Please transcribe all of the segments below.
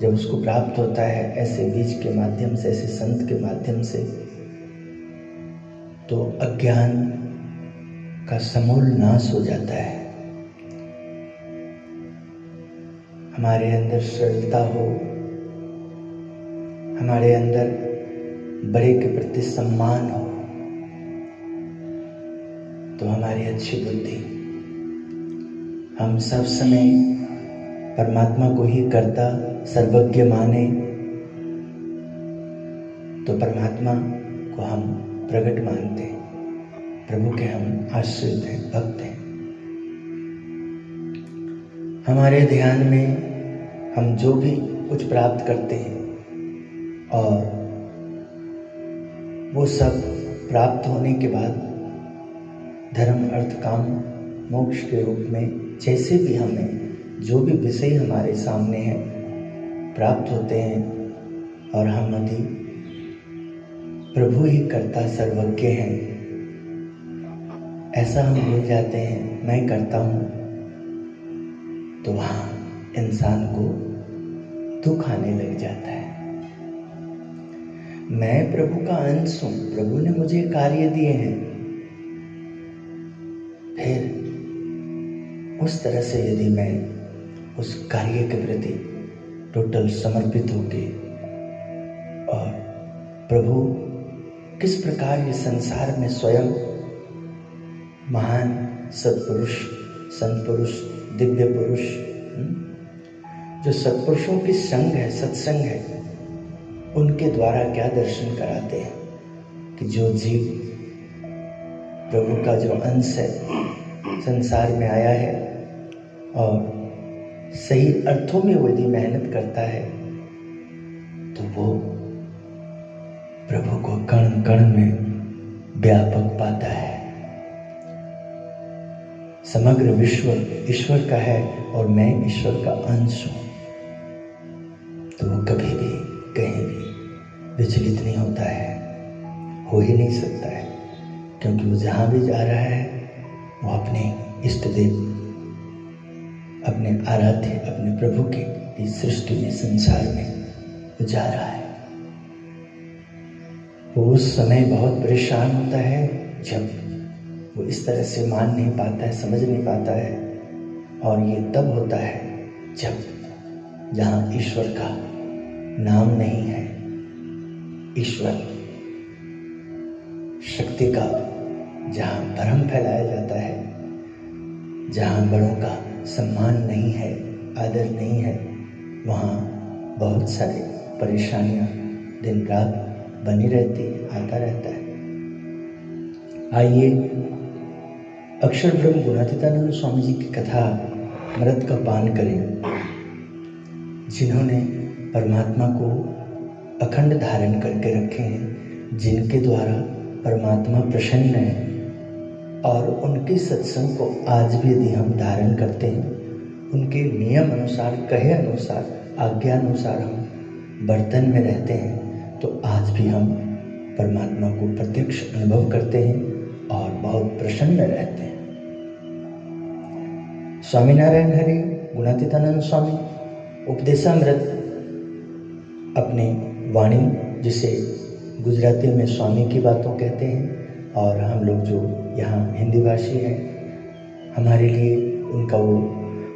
जब उसको प्राप्त होता है ऐसे बीज के माध्यम से, ऐसे संत के माध्यम से, तो अज्ञान का समूल नाश हो जाता है। हमारे अंदर सरलता हो, हमारे अंदर बड़े के प्रति सम्मान हो, तो हमारी अच्छी बुद्धि, हम सब समय परमात्मा को ही कर्ता सर्वज्ञ माने, तो परमात्मा को हम प्रगट मानते हैं, प्रभु के हम आश्रित हैं, भक्त हैं। हमारे ध्यान में हम जो भी कुछ प्राप्त करते हैं और वो सब प्राप्त होने के बाद धर्म अर्थ काम मोक्ष के रूप में जैसे भी हमें जो भी विषय हमारे सामने हैं प्राप्त होते हैं, और हम यदि प्रभु ही कर्ता सर्वज्ञ हैं ऐसा हम भूल जाते हैं, मैं करता हूँ, तो वहाँ इंसान को दुख आने लग जाता है। मैं प्रभु का अंश हूँ, प्रभु ने मुझे कार्य दिए हैं, फिर उस तरह से यदि मैं उस कार्य के प्रति टोटल समर्पित होके, और प्रभु किस प्रकार ये संसार में स्वयं महान सत्पुरुष, संत पुरुष, दिव्य पुरुष, जो सत्पुरुषों की संग है, सत्संग है, उनके द्वारा क्या दर्शन कराते हैं कि जो जीव प्रभु का जो अंश है, संसार में आया है और सही अर्थों में यदि मेहनत करता है, तो वो प्रभु को कण कण में व्यापक पाता है। समग्र विश्व ईश्वर का है और मैं ईश्वर का अंश हूँ, तो वो कभी भी कहीं भी विचलित नहीं होता है, हो ही नहीं सकता है, क्योंकि वो जहाँ भी जा रहा है वो अपने इष्ट देव, अपने आराध्य, अपने प्रभु की सृष्टि में, संसार में वो जा रहा है। वो उस समय बहुत परेशान होता है जब वो इस तरह से मान नहीं पाता है, समझ नहीं पाता है, और ये तब होता है जब जहाँ ईश्वर का नाम नहीं है, ईश्वर शक्ति का जहाँ भ्रम फैलाया जाता है, जहाँ बड़ों का सम्मान नहीं है, आदर नहीं है, वहाँ बहुत सारी परेशानियाँ दिन रात बनी रहती, आता रहता है। आइए अक्षर ब्रह्म गुणातीतानंद स्वामी जी की कथा अमृत का पान करें, जिन्होंने परमात्मा को अखंड धारण करके रखे हैं, जिनके द्वारा परमात्मा प्रसन्न है, और उनके सत्संग को आज भी यदि हम धारण करते हैं, उनके नियम अनुसार, कहे अनुसार, आज्ञा अनुसार हम बर्तन में रहते हैं, तो आज भी हम परमात्मा को प्रत्यक्ष अनुभव करते हैं और बहुत प्रसन्न रहते हैं। स्वामीनारायण हरि गुणातीतानंद स्वामी उपदेशामृत अपने वाणी, जिसे गुजराती में स्वामी की बातों कहते हैं, और हम लोग जो यहाँ हिंदी भाषी हैं, हमारे लिए उनका वो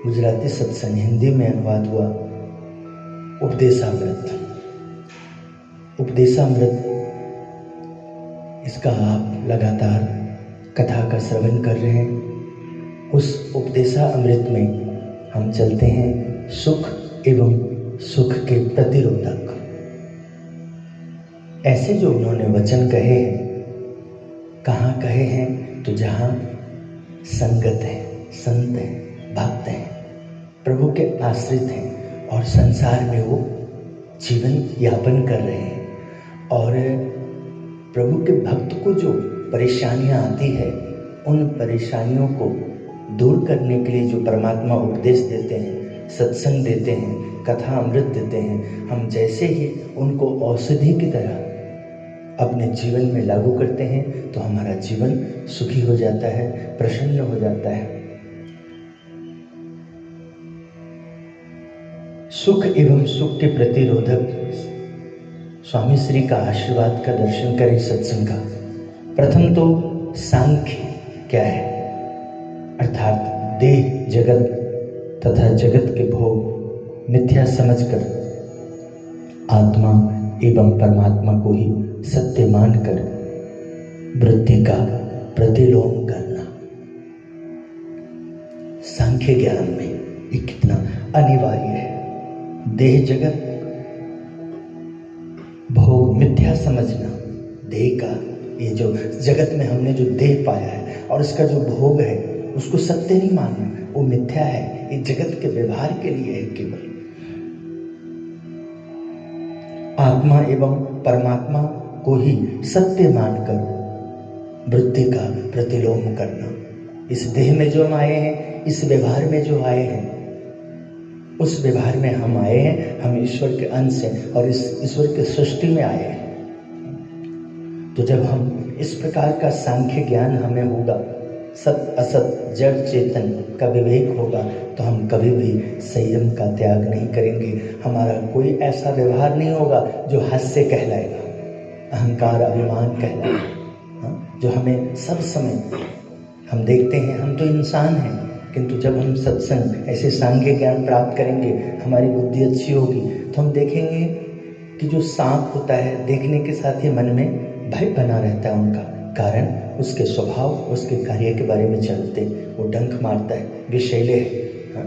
गुजराती सत्संग हिंदी में अनुवाद हुआ उपदेशामृत। उपदेशामृत, इसका आप लगातार कथा का श्रवण कर रहे हैं। उस उपदेशामृत में हम चलते हैं सुख एवं सुख के प्रतिरोधक। ऐसे जो उन्होंने वचन कहे हैं, कहाँ कहे हैं, तो जहाँ संगत है, संत है, भक्त है, प्रभु के आश्रित हैं और संसार में वो जीवन यापन कर रहे हैं, और प्रभु के भक्त को जो परेशानियां आती है, उन परेशानियों को दूर करने के लिए जो परमात्मा उपदेश देते हैं, सत्संग देते हैं, कथा अमृत देते हैं, हम जैसे ही उनको औषधि की तरह अपने जीवन में लागू करते हैं, तो हमारा जीवन सुखी हो जाता है, प्रसन्न हो जाता है। सुख एवं सुख के प्रतिरोधक स्वामी श्री का आशीर्वाद का दर्शन करें सत्संग का। प्रथम तो सांख्य क्या है, अर्थात देह जगत तथा जगत के भोग मिथ्या समझकर आत्मा एवं परमात्मा को ही सत्य मानकर वृत्ति का प्रतिलोम करना। सांख्य ज्ञान में ये कितना अनिवार्य है। देह जगत भोग मिथ्या समझना, देह का ये जो जगत में हमने जो देह पाया है और इसका जो भोग है उसको सत्य नहीं मानना, वो मिथ्या है, ये जगत के व्यवहार के लिए है। केवल आत्मा एवं परमात्मा को ही सत्य मानकर वृत्ति का प्रतिलोम करना। इस देह में जो हम आए हैं, इस व्यवहार में जो आए हैं, उस व्यवहार में हम आए हैं, हम ईश्वर के अंश हैं और इस ईश्वर के सृष्टि में आए हैं। तो जब हम इस प्रकार का सांख्य ज्ञान हमें होगा, सत असत जड़ चेतन का विवेक होगा, तो हम कभी भी संयम का त्याग नहीं करेंगे। हमारा कोई ऐसा व्यवहार नहीं होगा जो हास्य कहलाएगा, अहंकार अभिमान कहलाएगा, जो हमें सब समय हम देखते हैं। हम तो इंसान हैं, किंतु जब हम सत्संग ऐसे सांख्य ज्ञान प्राप्त करेंगे, हमारी बुद्धि अच्छी होगी, तो हम देखेंगे कि जो सांप होता है, देखने के साथ ही मन में भय बना रहता है उनका, कारण उसके स्वभाव, उसके कार्य के बारे में जानते, वो डंक मारता है, विषैले है,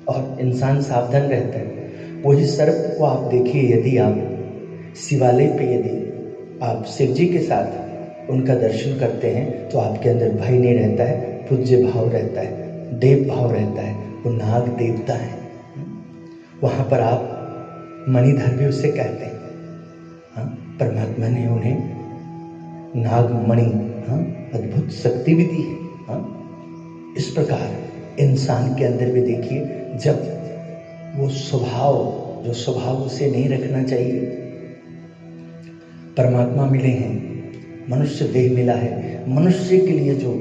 और इंसान सावधान रहता है। वही सर्प को आप देखिए, यदि आप शिवालय पे यदि आप शिव जी के साथ उनका दर्शन करते हैं तो आपके अंदर भय नहीं रहता है, पूज्य भाव रहता है, देव भाव रहता है। वो नाग देवता है, वहाँ पर आप मणिधर भी उसे कहते हैं। परमात्मा ने उन्हें नागमणि अद्भुत शक्ति भी दी है। इस प्रकार इंसान के अंदर भी देखिए, जब वो स्वभाव, जो स्वभाव उसे नहीं रखना चाहिए, परमात्मा मिले हैं, मनुष्य देह मिला है, मनुष्य के लिए जो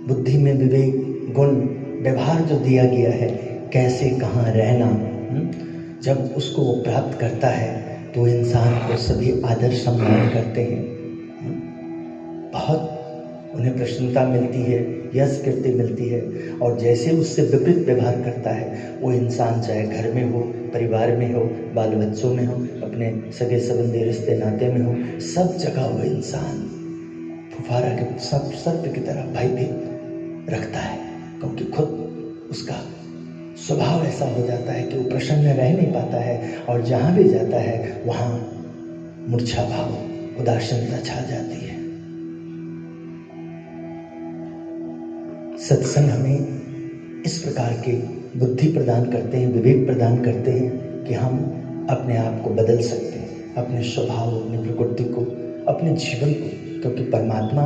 बुद्धि में विवेक गुण व्यवहार जो दिया गया है, कैसे कहाँ रहना, जब उसको वो प्राप्त करता है तो इंसान को सभी आदर सम्मान करते हैं, बहुत उन्हें प्रसन्नता मिलती है, यश कीर्ति मिलती है। और जैसे उससे विपरीत व्यवहार करता है वो इंसान, चाहे घर में हो, परिवार में हो, बाल बच्चों में हो, अपने सगे संबंधी रिश्ते नाते में हो, सब जगह वो इंसान फुफारा के सर्प की तरह भयभीत रखता है, क्योंकि खुद उसका स्वभाव ऐसा हो जाता है कि वो प्रसन्न रह नहीं पाता है, और जहाँ भी जाता है वहाँ मूर्छा भाव, उदासीनता छा जाती है। सत्संग हमें इस प्रकार के बुद्धि प्रदान करते हैं, विवेक प्रदान करते हैं कि हम अपने आप को बदल सकते हैं, अपने स्वभाव, अपनी प्रकृति को, अपने जीवन को। क्योंकि परमात्मा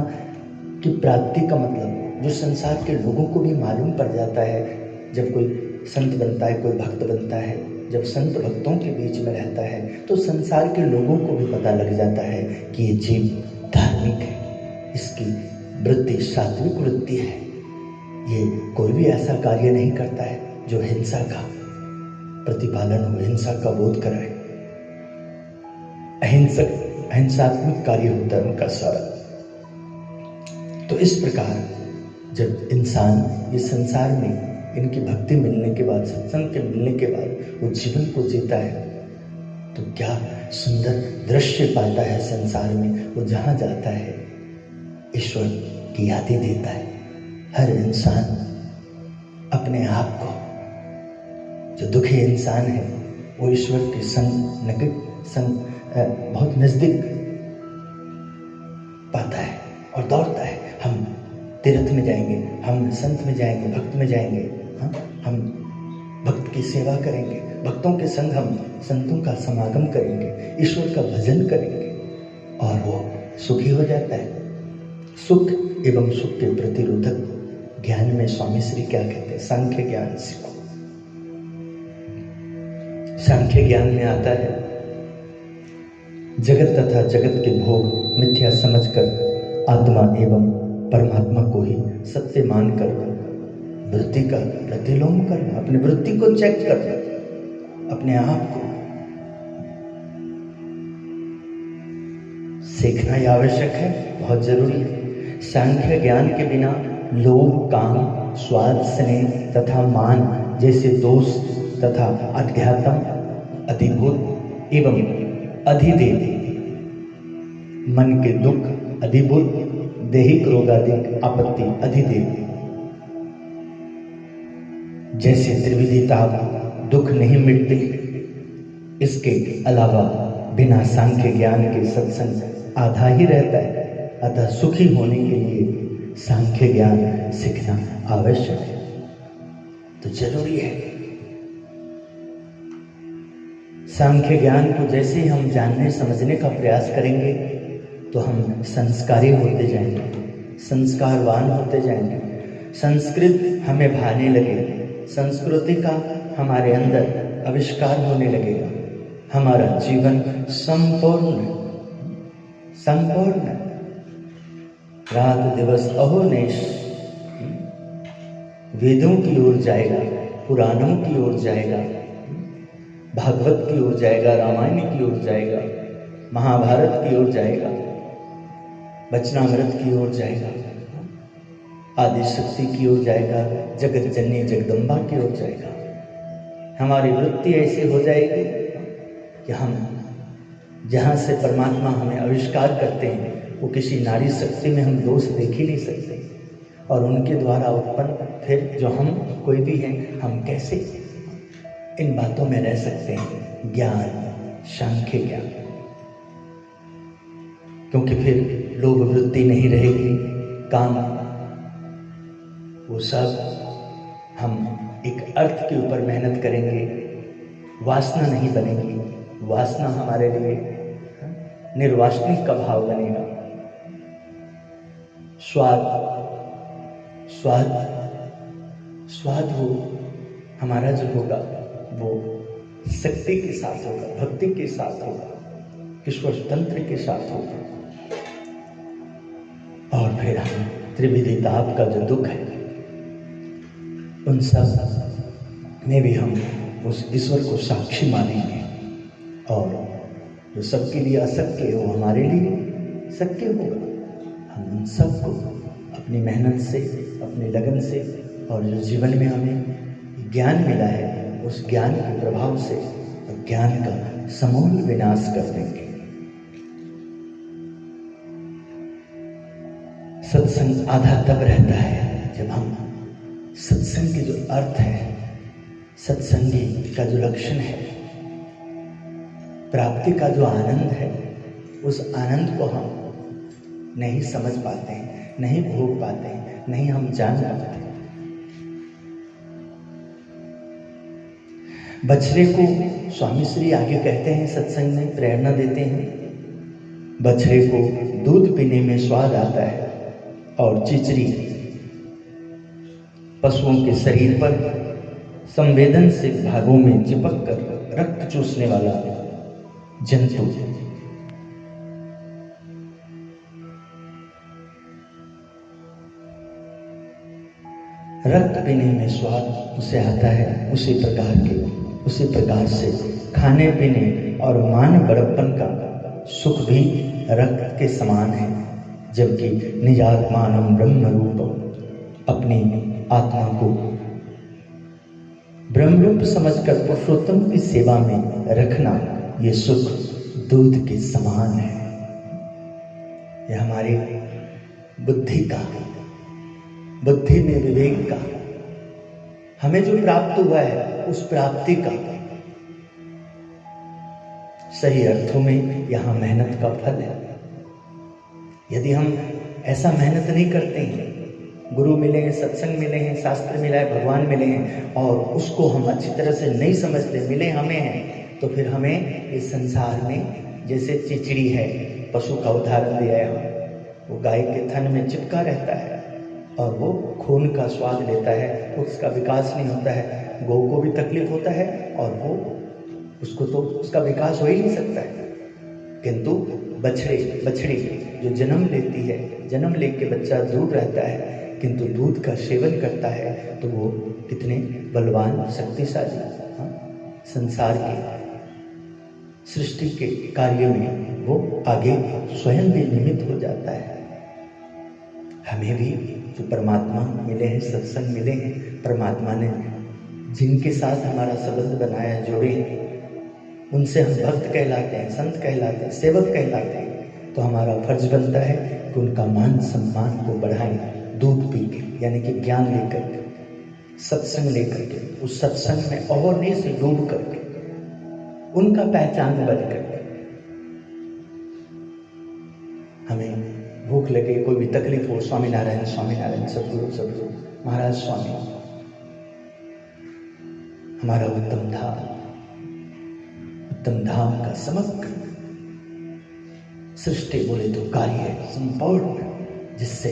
की प्राप्ति का मतलब जो संसार के लोगों को भी मालूम पड़ जाता है, जब कोई संत बनता है, कोई भक्त बनता है, जब संत भक्तों के बीच में रहता है, तो संसार के लोगों को भी पता लग जाता है कि ये जीव धार्मिक है, इसकी वृत्ति सात्विक वृत्ति है, ये कोई भी ऐसा कार्य नहीं करता है जो हिंसा का प्रतिपालन हो, हिंसा का बोध कराए। अहिंसात्मक कार्य होता है उनका सारा। तो इस प्रकार जब इंसान ये संसार में इनकी भक्ति मिलने के बाद, सत्संग के मिलने के बाद वो जीवन को जीता है, तो क्या सुंदर दृश्य पाता है संसार में। वो जहाँ जाता है ईश्वर की यादें देता है। हर इंसान अपने आप को, जो दुखी इंसान है, वो ईश्वर के संग बहुत नजदीक पाता है और दौड़ता है। हम तीर्थ में जाएंगे, हम संत में जाएंगे, भक्त में जाएंगे, हम भक्त की सेवा करेंगे, भक्तों के संग हम संतों का समागम करेंगे, ईश्वर का भजन करेंगे, और वो सुखी हो जाता है। सुख एवं सुख के प्रतिरोधक ज्ञान में स्वामी श्री क्या कहते हैं? सांख्य ज्ञान सीखो। सांख्य ज्ञान में आता है, जगत तथा जगत के भोग मिथ्या समझकर आत्मा एवं परमात्मा को ही सत्य मानकर वृत्ति का प्रतिलोम करना, अपनी वृत्ति को चेक करना, अपने आप को सीखना ही आवश्यक है, बहुत जरूरी है। सांख्य ज्ञान के बिना लोभ, काम, स्वाद, स्नेह तथा मान जैसे दोष तथा अध्यात्म, अधिभूत एवं अधिदेव, मन के दुख, अधिभूत, दैहिक रोगादिक आपत्ति, अधिदेव जैसे त्रिविधि ताप, दुख नहीं मिटते। इसके अलावा बिना सांख्य ज्ञान के सत्संग आधा ही रहता है। अतः सुखी होने के लिए सांख्य ज्ञान सीखना आवश्यक है, तो जरूरी है। सांख्य ज्ञान को जैसे ही हम जानने समझने का प्रयास करेंगे तो हम संस्कारी होते जाएंगे, संस्कारवान होते जाएंगे। संस्कृत हमें भाने लगेगी, संस्कृति का हमारे अंदर आविष्कार होने लगेगा। हमारा जीवन संपूर्ण रात दिवस अहोनिश वेदों की ओर जाएगा, पुराणों की ओर जाएगा, भागवत की ओर जाएगा, रामायण की ओर जाएगा, महाभारत की ओर जाएगा, वचनामृत की ओर जाएगा, आदि शक्ति की ओर जाएगा, जगत जननी जगदम्बा की ओर जाएगा। हमारी वृत्ति ऐसी हो जाएगी कि हम जहाँ से परमात्मा हमें आविष्कार करते हैं वो किसी नारी शक्ति में हम दोष देख ही नहीं सकते, और उनके द्वारा उत्पन्न फिर जो हम कोई भी हैं, हम कैसे इन बातों में रह सकते हैं। ज्ञान, सांख्य ज्ञान, क्योंकि फिर लोभ वृत्ति नहीं रहेगी, काम, वो सब हम एक अर्थ के ऊपर मेहनत करेंगे, वासना नहीं बनेगी। वासना हमारे लिए निर्वासनिक का भाव बनेगा। स्वाद वो हमारा जो होगा वो शक्ति के साथ होगा, भक्ति के साथ होगा, ईश्वर तंत्र के साथ होगा। और फिर हम त्रिविधि ताप का जो दुख है उन सब में भी हम उस ईश्वर को साक्षी मानेंगे, और जो सबके लिए अशक्य है वो हमारे लिए शक्य होगा। हम उन सबको अपनी मेहनत से, अपनी लगन से, और जो जीवन में हमें ज्ञान मिला है उस ज्ञान के प्रभाव से ज्ञान का समूल विनाश कर देंगे। सत्संग आधा तब रहता है जब हम सत्संग के जो अर्थ है, सत्संगी का जो लक्षण है, प्राप्ति का जो आनंद है, उस आनंद को हम नहीं समझ पाते हैं, नहीं भोग पाते हैं, नहीं हम जान पाते हैं। बछड़े को स्वामी श्री आगे कहते हैं, सत्संग में प्रेरणा देते हैं, बछड़े को दूध पीने में स्वाद आता है, और चिचरी पशुओं के शरीर पर संवेदनशील भागों में चिपक कर रक्त चूसने वाला जंतु। रक्त पीने में स्वाद उसे आता है, उसी प्रकार से खाने पीने और मान बड़प्पन का सुख भी रक्त के समान है। जबकि निजात्मानम ब्रह्म रूप, अपनी आत्मा को ब्रह्मरूप समझकर पुरुषोत्तम की सेवा में रखना, ये सुख दूध के समान है। यह हमारी बुद्धि में विवेक का, हमें जो प्राप्त हुआ है उस प्राप्ति का सही अर्थों में यहाँ मेहनत का फल है। यदि हम ऐसा मेहनत नहीं करते हैं, गुरु मिले हैं, सत्संग मिले हैं, शास्त्र मिला है, भगवान मिले हैं, और उसको हम अच्छी तरह से नहीं समझते, मिले हमें हैं, तो फिर हमें इस संसार में, जैसे चिचड़ी है, पशु का उदाहरण दिया है, वो गाय के थन में चिपका रहता है और वो खून का स्वाद लेता है, उसका विकास नहीं होता है, गौ को भी तकलीफ होता है और वो उसको तो उसका विकास हो ही नहीं सकता है। किंतु बछड़ी जो जन्म लेती है, जन्म लेके बच्चा दूर रहता है, किंतु दूध का सेवन करता है तो वो कितने बलवान, शक्तिशाली, संसार के, सृष्टि के कार्य में वो आगे स्वयं भी निमित्त हो जाता है। हमें भी जो परमात्मा मिले हैं, सत्संग मिले हैं, परमात्मा ने जिनके साथ हमारा संबंध बनाया, जोड़े, उनसे हम भक्त कहलाते हैं, संत कहलाते हैं, सेवक कहलाते हैं। तो हमारा फर्ज बनता है कि उनका मान सम्मान को बढ़ाएं, दूध पी के, यानी कि ज्ञान लेकर के, सत्संग लेकर के, उस सत्संग में अवरने से डूब करके, उनका पहचान बनकर। हमें भूख लगे, कोई भी तकलीफ हो, स्वामीनारायण स्वामीनारायण, सतगुरु सतगुरु, महाराज स्वामी, हमारा उत्तम धाम का समग्र सृष्टि बोले तो कार्य संपूर्ण, जिससे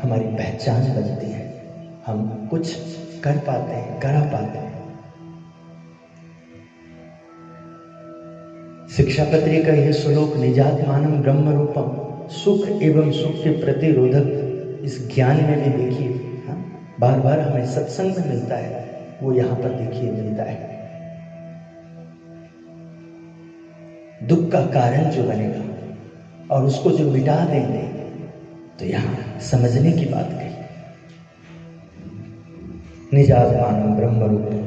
हमारी पहचान बनती है, हम कुछ कर पाते हैं, करा पाते हैं। शिक्षापत्री का यह श्लोक, निजात्मानं ब्रह्म रूपम, सुख एवं सुख के प्रतिरोधक, इस ज्ञान में भी देखिए, बार बार हमें सत्संग में मिलता है, वो यहाँ पर देखिए मिलता है। दुख का कारण जो बनेगा और उसको जो मिटा देंगे, तो यहाँ समझने की बात कही। निजात्मानं ब्रह्म रूपम,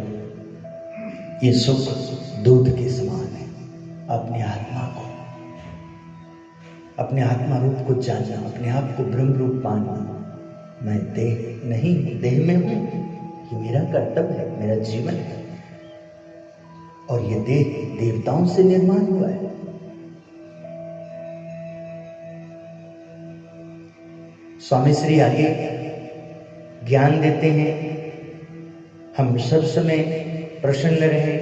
ये सुख दूध के समान है। अपने आत्मा को, अपने आत्मा रूप को जानना, अपने आप को ब्रह्म रूप मानना। मैं देह नहीं, देह में हूं, ये मेरा कर्तव्य है, मेरा जीवन है, और ये देह देवताओं से निर्माण हुआ है। स्वामी श्री आगे ज्ञान देते हैं, हम सब समय प्रसन्न रहें,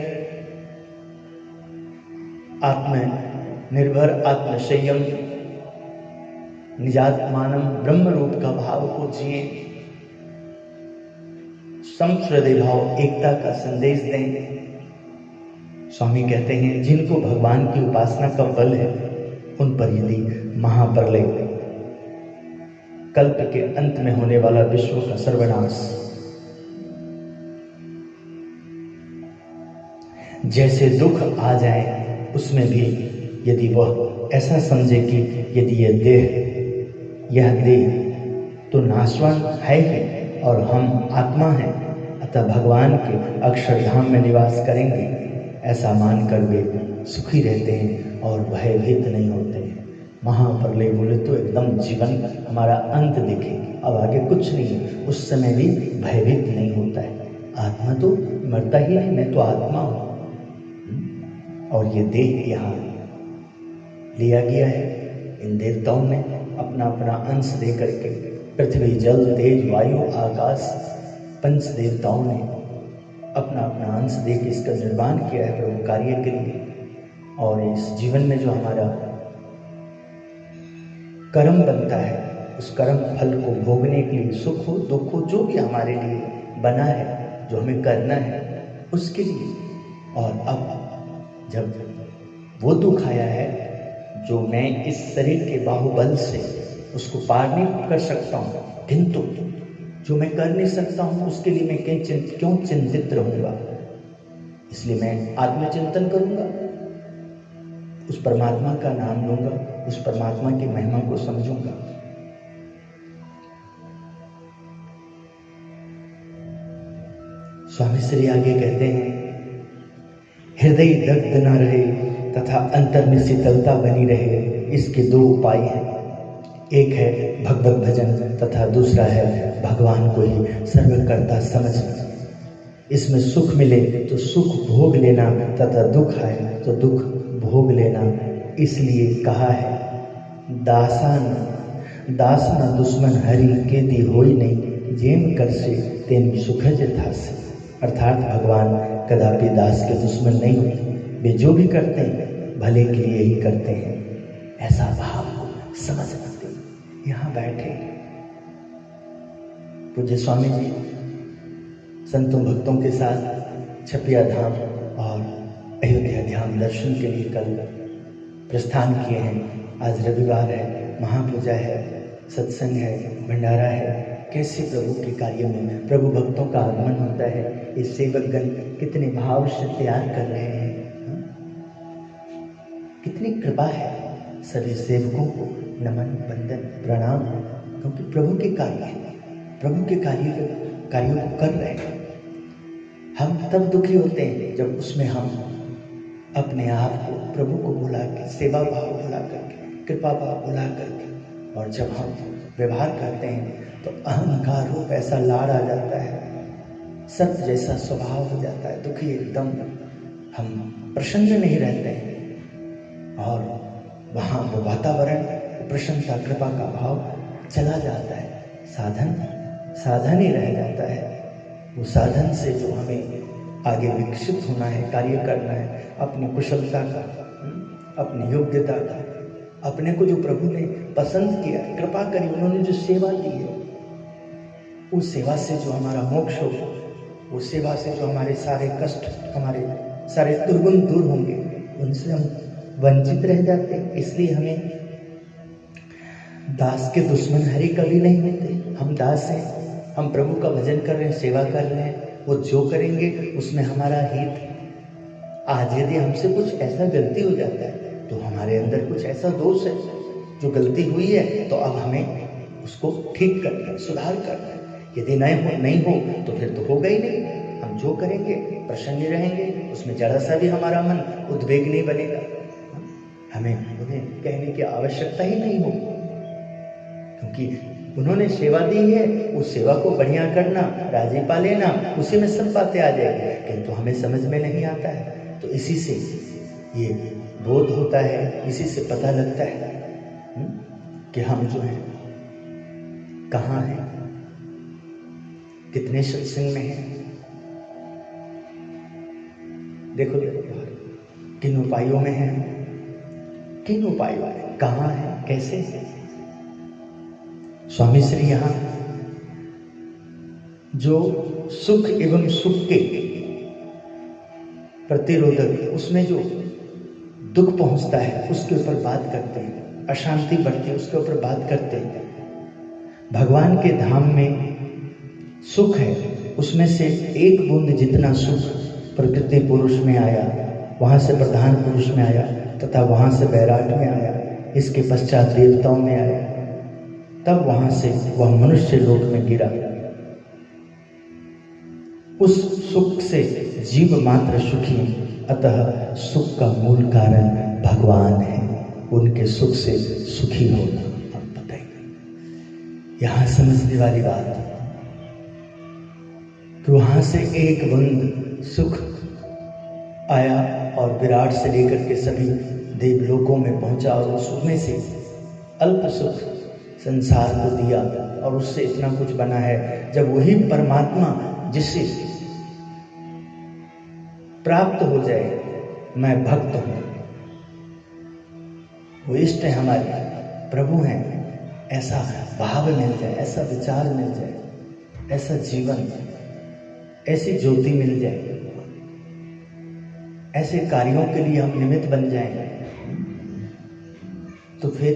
आत्मनिर्भर, आत्मसंयम, निजात्मानं ब्रह्म रूप का भाव को जिए, समश्रद्धेय भाव, एकता का संदेश दें। स्वामी कहते हैं, जिनको भगवान की उपासना का बल है, उन पर यदि महाप्रलय, कल्प के अंत में होने वाला विश्व का सर्वनाश, जैसे दुख आ जाए, उसमें भी यदि वह ऐसा समझे कि यदि यह देह तो नाशवान है ही, और हम आत्मा हैं, अतः भगवान के अक्षरधाम में निवास करेंगे, ऐसा मानकर वे सुखी रहते हैं और भयभीत नहीं होते हैं। महाप्रलय बोले तो एकदम जीवन हमारा अंत दिखे, अब आगे कुछ नहीं है, उस समय भी भयभीत नहीं होता है। आत्मा तो मरता ही नहीं, मैं तो आत्मा हूँ, और ये देह यहाँ लिया गया है। इन देवताओं ने अपना अपना अंश दे करके, पृथ्वी, जल, तेज, वायु, आकाश, पंच देवताओं ने अपना अपना अंश दे के इसका निर्माण किया है प्रभु कार्य के लिए। और इस जीवन में जो हमारा कर्म बनता है, उस कर्म फल को भोगने के लिए, सुख हो दुख हो, जो भी हमारे लिए बना है, जो हमें करना है, उसके लिए। और अब जब वो दुख आया है जो मैं इस शरीर के बाहुबल से उसको पार नहीं कर सकता हूँ, किंतु जो मैं कर नहीं सकता हूँ उसके लिए मैं क्यों चिंतित रहूँगा। इसलिए मैं आत्मचिंतन करूँगा, उस परमात्मा का नाम लूँगा, उस परमात्मा की महिमा को समझूंगा। स्वामी श्री आगे कहते हैं, हृदय दग्ध न रहे तथा अंतर में शीतलता बनी रहे, इसके दो उपाय हैं। एक है भगवत भजन तथा दूसरा है भगवान को ही सर्वकर्ता समझना। इसमें सुख मिले तो सुख भोग लेना तथा दुख आए तो दुख भोग लेना। इसलिए कहा है, दासना दुश्मन हरि के दी होई नहीं, जेम कर से तेम सुखज थासे। अर्थात भगवान कदापि दास के दुश्मन नहीं होते, वे जो भी करते हैं भले के लिए ही करते हैं, ऐसा भाव को समझना। यहाँ बैठे पूज्य स्वामी जी संतों भक्तों के साथ छपिया धाम और अयोध्या धाम दर्शन के लिए कल प्रस्थान किए हैं। आज रविवार है, महापूजा है, सत्संग है, भंडारा है, कैसे प्रभु के कार्य में प्रभु भक्तों का आगमन होता है। ये सेवकगण कितने भाव से तैयार कर रहे हैं, कितनी कृपा है। सभी सेवकों को नमन, वंदन, प्रणाम, क्योंकि प्रभु के कार्यों को कर रहे हैं। हम तब दुखी होते हैं जब उसमें हम अपने आप को प्रभु को बुला के, सेवा भाव बुला करके, कृपा भाव बुला करके, और जब हम व्यवहार करते हैं तो अहंकार रूप ऐसा लाड़ आ जाता है, सर्प जैसा स्वभाव हो जाता है, दुखी एकदम, हम प्रसन्न नहीं रहते हैं। और वहाँ वो वातावरण, प्रसन्नता, कृपा का भाव चला जाता है। साधन ही रह जाता है। वो साधन से जो हमें आगे विकसित होना है, कार्य करना है, अपनी कुशलता का, अपनी योग्यता का, अपने को जो प्रभु ने पसंद किया, कृपा करी, उन्होंने जो सेवा दी है, उस सेवा से जो हमारा मोक्ष हो, उस सेवा से जो हमारे सारे कष्ट, हमारे सारे दुर्गुण दूर होंगे, उनसे हम वंचित रह जाते हैं। इसलिए हमें दास के दुश्मन हरि कभी नहीं होते। हम दास हैं, हम प्रभु का भजन कर रहे हैं, सेवा कर रहे हैं, वो जो करेंगे उसमें हमारा हित। आज यदि हमसे कुछ ऐसा गलती हो जाता है तो हमारे अंदर कुछ ऐसा दोष है, जो गलती हुई है, तो अब हमें उसको ठीक करना है, सुधार करना है। यदि नहीं हो तो फिर तो होगा ही नहीं। हम जो करेंगे प्रसन्न रहेंगे, उसमें जरा सा भी हमारा मन उद्वेग नहीं बनेगा। हमें उन्हें कहने की आवश्यकता ही नहीं होगी, क्योंकि उन्होंने सेवा दी है, उस सेवा को बढ़िया करना, राजी पा लेना, उसी में सब बातें आ जाएगी। किंतु हमें समझ में नहीं आता है, तो इसी से ये बोध होता है, इसी से पता लगता है कि हम जो हैं कहाँ हैं, कितने सत्संग में हैं। देखो किन उपायों में हैं, किन उपायों में, कहाँ हैं, कैसे। स्वामी श्री यहाँ जो सुख एवं सुख के प्रतिरोधक, उसमें जो दुख पहुंचता है उसके ऊपर बात करते हैं, अशांति बढ़ती है उसके ऊपर बात करते हैं। भगवान के धाम में सुख है, उसमें से एक बूंद जितना सुख प्रकृति पुरुष में आया, वहां से प्रधान पुरुष में आया, तथा वहां से बैराट में आया, इसके पश्चात देवताओं में आया, तब वहां से वह मनुष्य लोक में गिरा। उस सुख से जीव मात्र सुखी, अतः सुख का मूल कारण भगवान है। उनके सुख से सुखी होना। अब बताइए, यहां समझने वाली बात कि वहां से एक बूंद सुख आया और विराट से लेकर के सभी देवलोकों में पहुंचा, और उसमें से अल्प सुख संसार को दिया, और उससे इतना कुछ बना है। जब वही परमात्मा जिससे प्राप्त हो जाए, मैं भक्त हूं, वो इष्ट है, हमारे प्रभु हैं, ऐसा भाव मिल जाए, ऐसा विचार मिल जाए, ऐसा जीवन, ऐसी ज्योति मिल जाए, ऐसे कार्यों के लिए हम निमित्त बन जाएं, तो फिर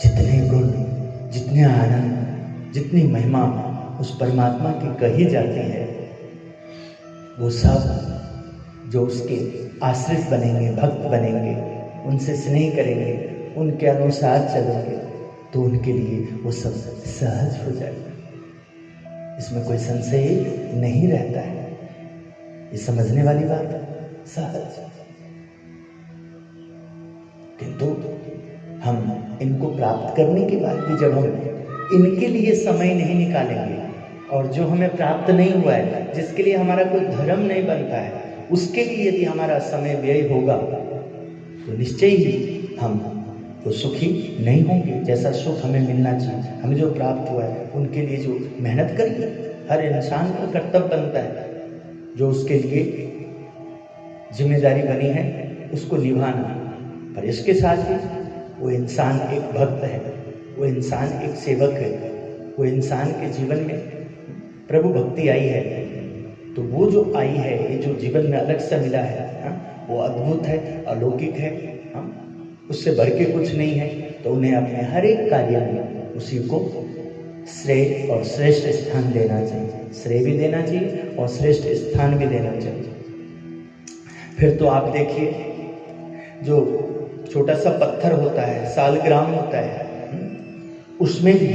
जितने गुण, जितने आनंद, जितनी महिमा उस परमात्मा की कही जाती है, वो सब जो उसके आश्रित बनेंगे, भक्त बनेंगे, उनसे स्नेह करेंगे, उनके अनुसार चलेंगे, तो उनके लिए वो सब सहज हो जाएगा। इसमें कोई संशय नहीं रहता है। ये समझने वाली बात है, सहज। किंतु हम इनको प्राप्त करने के बाद भी जब हम इनके लिए समय नहीं निकालेंगे, और जो हमें प्राप्त नहीं हुआ है, जिसके लिए हमारा कोई धर्म नहीं बनता है, उसके लिए यदि हमारा समय व्यय होगा, तो निश्चय ही हम तो सुखी नहीं होंगे। जैसा सुख हमें मिलना चाहिए, हमें जो प्राप्त हुआ है, उनके लिए जो मेहनत करिए, हर इंसान का कर्तव्य बनता है, जो उसके लिए जिम्मेदारी बनी है उसको निभाना। पर इसके साथ ही वो इंसान एक भक्त है, वो इंसान एक सेवक है, वो इंसान के जीवन में प्रभु भक्ति आई है, तो वो जो आई है, ये जो जीवन में अलग सा मिला है, वो अद्भुत है, अलौकिक है, उससे बढ़ के कुछ नहीं है। तो उन्हें अपने हर एक कार्य में उसी को श्रेय और श्रेष्ठ स्थान देना चाहिए। श्रेय भी देना चाहिए और श्रेष्ठ स्थान भी देना चाहिए। फिर तो आप देखिए, जो छोटा सा पत्थर होता है, सालग्राम होता है, उसमें भी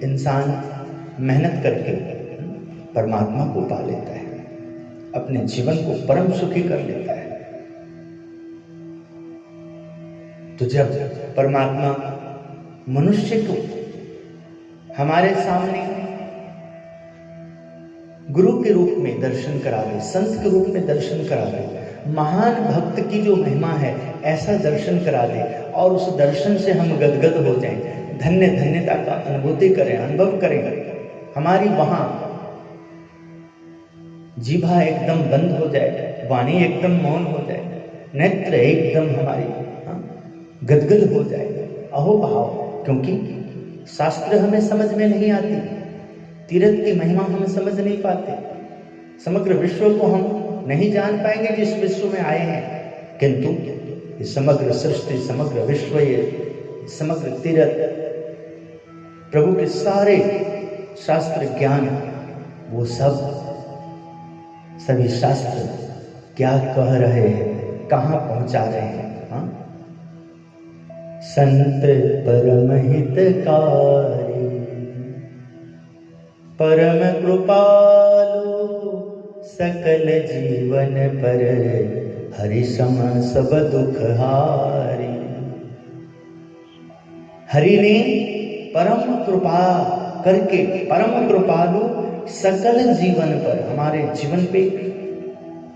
इंसान मेहनत करके परमात्मा को पा लेता है, अपने जीवन को परम सुखी कर लेता है। तो जब परमात्मा मनुष्य को हमारे सामने गुरु के रूप में दर्शन करा दे, संत के रूप में दर्शन करा दे, महान भक्त की जो महिमा है ऐसा दर्शन करा दे, और उस दर्शन से हम गदगद हो जाएं, धन्यता का अनुभूति करें, अनुभव करें, हमारी वहां जीभा एकदम बंद हो जाए, वाणी एकदम मौन हो जाए, नेत्र एकदम हमारी गदगद हो जाए, अहोभाव। क्योंकि शास्त्र हमें समझ में नहीं आती, तीर्थ की महिमा हम समझ नहीं पाते, समग्र विश्व को हम नहीं जान पाएंगे जिस विश्व में आए हैं। किंतु ये समग्र सृष्टि, समग्र विश्व, ये समग्र तीर्थ, प्रभु के सारे शास्त्र ज्ञान, वो सभी शास्त्र क्या कह रहे हैं, कहाँ पहुंचा रहे हैं। हाँ, संत परम हितकारी, परम कृपालु, सकल जीवन पर हरि सम सब दुख हारी। हरि ने परम कृपा करके, परम कृपालु, सकल जीवन पर, हमारे जीवन पे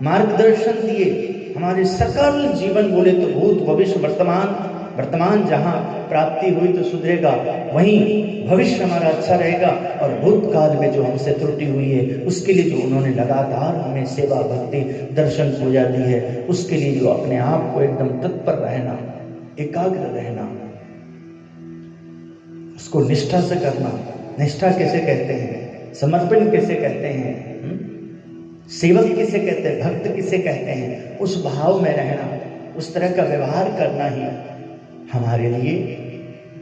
मार्गदर्शन दिए। हमारे सकल जीवन, बोले तो भूत भविष्य वर्तमान जहां प्राप्ति हुई तो सुधरेगा, वहीं भविष्य हमारा अच्छा रहेगा। और भूतकाल में जो हमसे त्रुटि हुई है उसके लिए जो उन्होंने लगातार हमें सेवा, भक्ति, दर्शन, पूजा दी है, उसके लिए जो अपने आप को एकदम तत्पर रहना, एकाग्र रहना, उसको निष्ठा से करना। निष्ठा किसे कहते हैं, समर्पण किसे कहते हैं, सेवक किसे कहते हैं, भक्त किसे कहते हैं, उस भाव में रहना, उस तरह का व्यवहार करना ही हमारे लिए,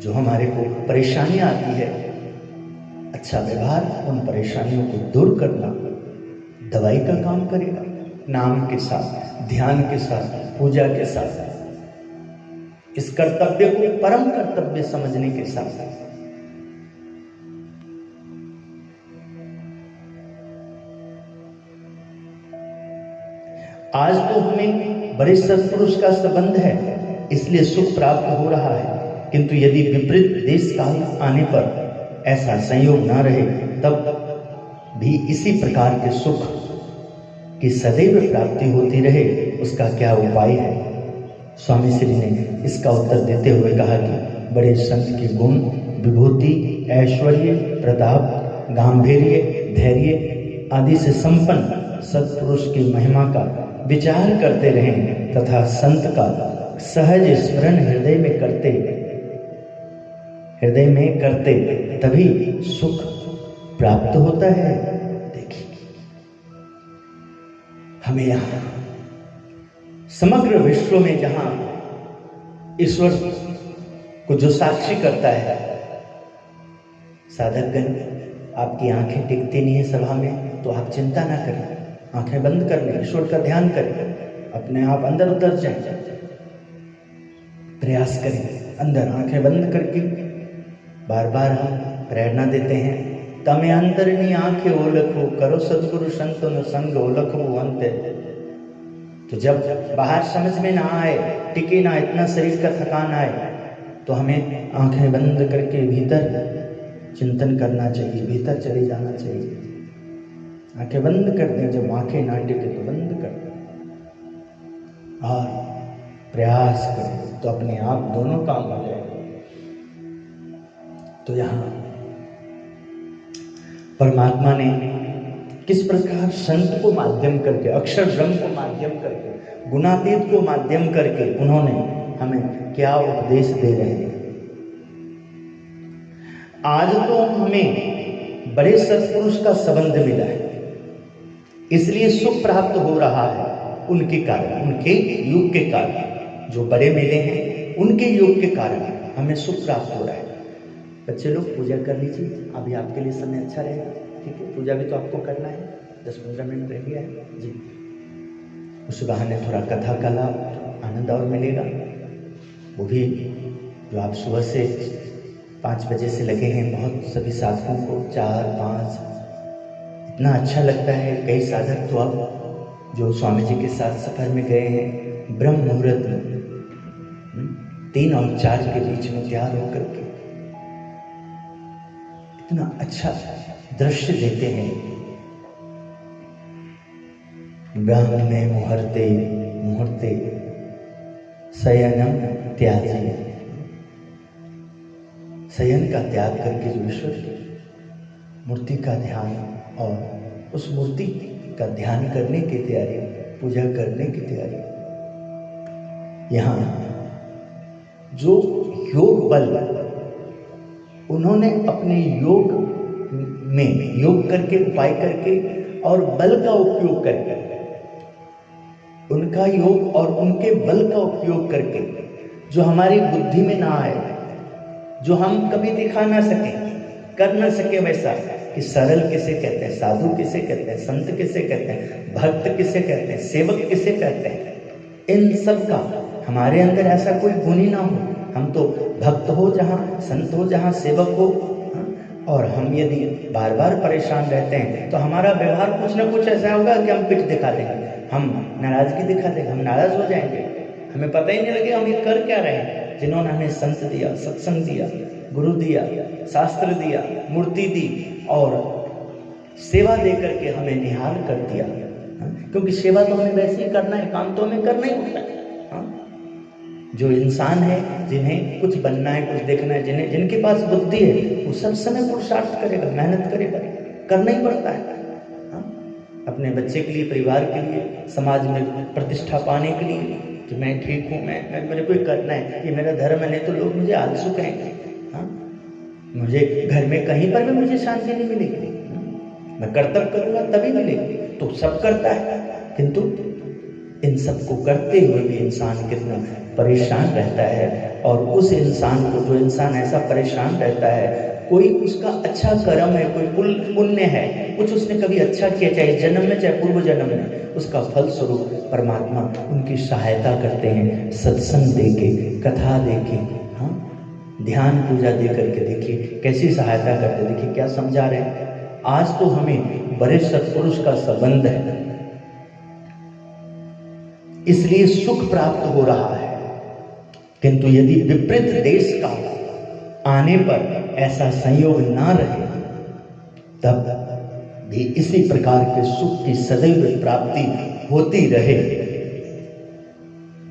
जो हमारे को परेशानी आती है, अच्छा व्यवहार उन परेशानियों को दूर करना दवाई का काम करेगा। नाम के साथ, ध्यान के साथ, पूजा के साथ, इस कर्तव्य को परम कर्तव्य समझने के साथ आज तो हमें बड़े सत्पुरुष का संबंध है, इसलिए सुख प्राप्त हो रहा है। किंतु यदि विपरीत देश काल आने पर ऐसा संयोग ना रहे, तब भी इसी प्रकार के सुख की सदैव प्राप्ति होती रहे, उसका क्या उपाय है? स्वामी श्री ने इसका उत्तर देते हुए कहा कि बड़े संत के गुण, विभूति, ऐश्वर्य, प्रताप, गांधीर्य, धैर्य आदि से संपन्न सत्पुरुष की महिमा का विचार करते रहें तथा संत का सहज स्मरण हृदय में करते तभी सुख प्राप्त होता है। देखिए, हमें यहाँ समग्र विश्व में जहां ईश्वर को जो साक्षी करता है, साधकगण, आपकी आंखें टिकती नहीं है सभा में, तो आप चिंता ना करें, आंखें बंद कर लें, ईश्वर का ध्यान करें, अपने आप अंदर उतर जाए, प्रयास करें, अंदर आंखें बंद करके बार बार हम प्रेरणा देते हैं, तमें अंतरनी आंखें ओलखो, करो सद्गुरु संतों न संग ओलखो अंत। तो जब बाहर समझ में ना आए, टिके ना, इतना शरीर का थकान आए, तो हमें आंखें बंद करके भीतर चिंतन करना चाहिए, भीतर चले जाना चाहिए। आंखें बंद कर दें, जब आंखें ना टिके तो बंद कर दें और प्रयास करें, तो अपने आप दोनों काम हो जाएंगे। तो यहाँ परमात्मा ने किस प्रकार संत को माध्यम करके, अक्षर ब्रह्म को माध्यम करके, गुणातीत को माध्यम करके उन्होंने हमें क्या उपदेश दे रहे हैं। आज तो हमें बड़े सत्पुरुष का संबंध मिला है, इसलिए सुख प्राप्त हो रहा है उनके कारण, उनके युग के कारण। जो बड़े मिले हैं उनके योग के कारण हमें सुख प्राप्त हो रहा है। बच्चे लोग पूजा कर लीजिए, अभी आपके लिए समय अच्छा रहेगा, ठीक है। पूजा भी तो आपको करना है, 10-15 मिनट रह गया है जी। उस बहाने थोड़ा कथा का लाभ आनंद और मिलेगा, वो भी जो आप सुबह से 5 बजे से लगे हैं, बहुत सभी साधकों को 4-5 इतना अच्छा लगता है। कई साधक तो अब जो स्वामी जी के साथ सफर में गए हैं, ब्रह्म मुहूर्त में 3 और 4 के बीच में तैयार होकर के इतना अच्छा दृश्य देते हैं। ब्रह्म में मुहूर्ते मुहूर्ते शयनम त्याजी, शयन का त्याग करके जो ईश्वर की मूर्ति का ध्यान और उस मूर्ति का ध्यान करने की तैयारी, पूजा करने की तैयारी। यहाँ जो योग बल उन्होंने अपने योग में योग करके, उपाय करके और बल का उपयोग करके, उनका योग और उनके बल का उपयोग करके जो हमारी बुद्धि में ना आए, जो हम कभी दिखा ना सके, कर ना सके वैसा, कि सरल किसे कहते हैं, साधु किसे कहते हैं, संत किसे कहते हैं, भक्त किसे कहते हैं, सेवक किसे कहते हैं, इन सब का हमारे अंदर ऐसा कोई गुण ही ना हो। हम तो भक्त हो जहाँ, संत हो जहाँ, सेवक हो, और हम यदि बार बार परेशान रहते हैं तो हमारा व्यवहार कुछ ना कुछ ऐसा होगा कि हम पिट दिखा देंगे, हम नाराजगी दिखा देंगे, हम नाराज हो जाएंगे, हमें पता ही नहीं लगेगा हम ये कर क्या रहे हैं। जिन्होंने हमें संत दिया, सत्संग दिया, गुरु दिया, शास्त्र दिया, मूर्ति दी और सेवा दे करके हमें निहाल कर दिया, क्योंकि सेवा तो हमें वैसे ही करना है, काम तो हमें करना ही होता है। जो इंसान है, जिन्हें कुछ बनना है, कुछ देखना है, जिनके पास बुद्धि है, वो सब समय पुरुषार्थ करेगा, मेहनत करेगा, करना ही पड़ता है। अपने बच्चे के लिए, परिवार के लिए, समाज में प्रतिष्ठा पाने के लिए, कि मैं ठीक हूँ, मैं मेरे को करना है, ये मेरा धर्म है, नहीं तो लोग मुझे आलसू कहेंगे, मुझे घर में कहीं पर भी मुझे शांति नहीं मिलेगी, मैं कर्तव्य करूँगा तभी मिलेगी। तो सब करता है, किंतु इन सब को करते हुए भी इंसान कितना परेशान रहता है। और उस इंसान को, जो इंसान ऐसा परेशान रहता है, कोई उसका अच्छा कर्म है, कोई पुण्य है, कुछ उसने कभी अच्छा किया, चाहे जन्म में चाहे पूर्व जन्म में, उसका फल स्वरूप परमात्मा उनकी सहायता करते हैं, सत्संग देके, कथा देके, ध्यान पूजा दे करके देखिए कैसी सहायता करते, देखिए क्या समझा रहे हैं। आज तो हमें बड़े सत्पुरुष का संबंध है, इसलिए सुख प्राप्त हो रहा है, किंतु यदि विपरीत देश का आने पर ऐसा संयोग ना रहे, तब भी इसी प्रकार के सुख की सदैव प्राप्ति होती रहे,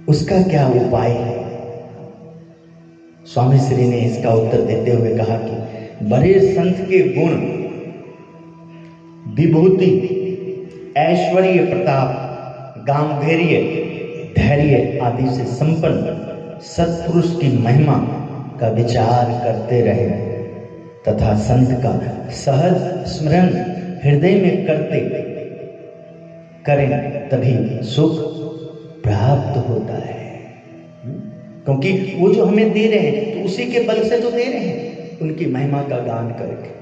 उसका क्या उपाय है। स्वामी श्री ने इसका उत्तर देते हुए कहा कि बड़े संत के गुण, विभूति, ऐश्वर्य, प्रताप, गांधीर्य, धैर्य आदि से संपन्न सत्पुरुष की महिमा का विचार करते रहे तथा संत का सहज स्मरण हृदय में करते करें, तभी सुख प्राप्त होता है। क्योंकि वो जो हमें दे रहे हैं तो उसी के बल से तो दे रहे हैं, उनकी महिमा का गान करके।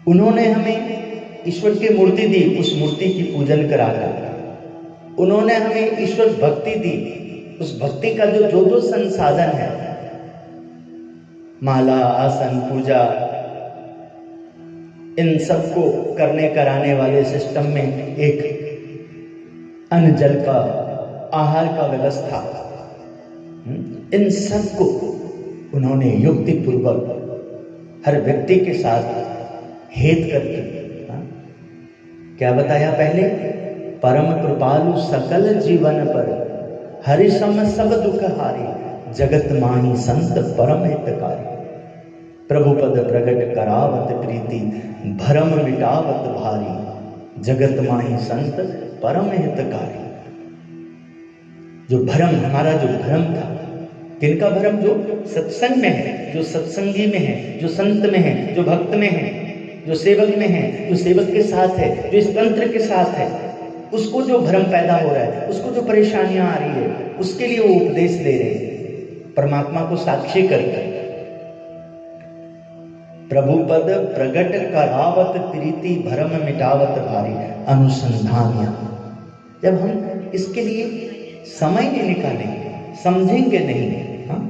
उन्होंने हमें ईश्वर की मूर्ति दी, उस मूर्ति की पूजन कराकर उन्होंने हमें ईश्वर भक्ति दी, उस भक्ति का जो संसाधन है, माला, आसन, पूजा, इन सब को करने कराने वाले सिस्टम में एक अन्न जल का, आहार का व्यवस्था, इन सब को उन्होंने युक्ति पूर्वक हर व्यक्ति के साथ हेत करके क्या बताया पहले, परम कृपालु सकल जीवन पर, हरि सम सब दुख हारी, जगत माही संत परम हितकारी, प्रभु पद प्रगट करावत प्रीति, भरम मिटावत भारी, जगत माही संत परम हितकारी। जो भरम, हमारा जो भरम था, किनका भरम, जो सत्संग में है, जो सत्संगी में है, जो संत में है, जो भक्त में है, जो सेवक में है, जो सेवक के साथ है, जो इस तंत्र के साथ है, उसको जो भ्रम पैदा हो रहा है, उसको जो परेशानियां आ रही है, उसके लिए वो उपदेश दे रहे हैं। परमात्मा को साक्षी करके प्रभु पद प्रगट करावत प्रीति भरम मिटावत भारी अनुसंधान। जब हम इसके लिए समय नहीं निकालेंगे, समझेंगे नहीं, हाँ?